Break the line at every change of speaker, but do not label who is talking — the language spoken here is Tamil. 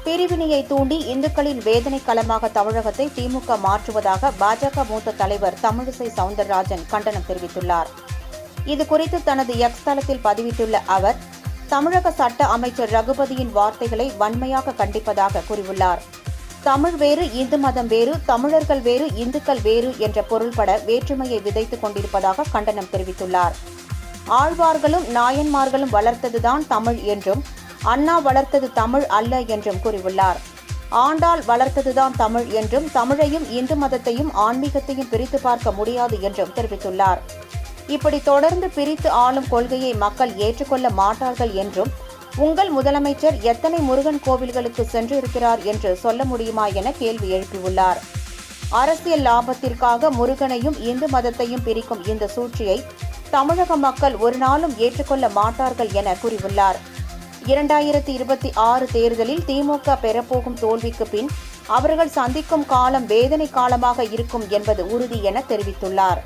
பிரிவினையை தூண்டி இந்துக்களின் வேதனை களமாக தமிழகத்தை திமுக மாற்றுவதாக பாஜக மூத்த தலைவர் தமிழிசை சவுந்தரராஜன் கண்டனம் தெரிவித்துள்ளார். இதுகுறித்து தனது எக்ஸ் தளத்தில் பதிவிட்டுள்ள அவர், தமிழக சட்ட அமைச்சர் ரகுபதியின் வார்த்தைகளை வன்மையாக கண்டிப்பதாக கூறியுள்ளார். தமிழ் வேறு, இந்து மதம் வேறு, தமிழர்கள் வேறு, இந்துக்கள் வேறு என்ற பொருள்பட வேற்றுமையை விதைத்துக் கொண்டிருப்பதாக கண்டனம் தெரிவித்துள்ளார். ஆழ்வார்களும் நாயன்மார்களும் வளர்த்ததுதான் தமிழ் என்றும், அண்ணா வளர்த்தது தமிழ் அல்ல என்றும் கூறியுள்ளார். ஆண்டாள் வளர்த்ததுதான் தமிழ் என்றும், தமிழையும் இந்து மதத்தையும் ஆன்மீகத்தையும் பிரித்து பார்க்க முடியாது என்றும் தெரிவித்துள்ளார். இப்படி தொடர்ந்து பிரித்து ஆளும் கொள்கையை மக்கள் ஏற்றுக்கொள்ள மாட்டார்கள் என்றும், உங்கள் முதலமைச்சர் எத்தனை முருகன் கோவில்களுக்கு சென்றிருக்கிறார் என்று சொல்ல முடியுமா என கேள்வி எழுப்பியுள்ளார். அரசியல் லாபத்திற்காக முருகனையும் இந்து மதத்தையும் பிரிக்கும் இந்த சூழ்ச்சியை தமிழக மக்கள் ஒரு நாளும் ஏற்றுக்கொள்ள மாட்டார்கள் என கூறியுள்ளார். 2026 தேர்தலில் திமுக பெறப்போகும் தோல்விக்கு பின் அவர்கள் சந்திக்கும் காலம் வேதனை காலமாக இருக்கும் என்பது உறுதி என தெரிவித்துள்ளார்.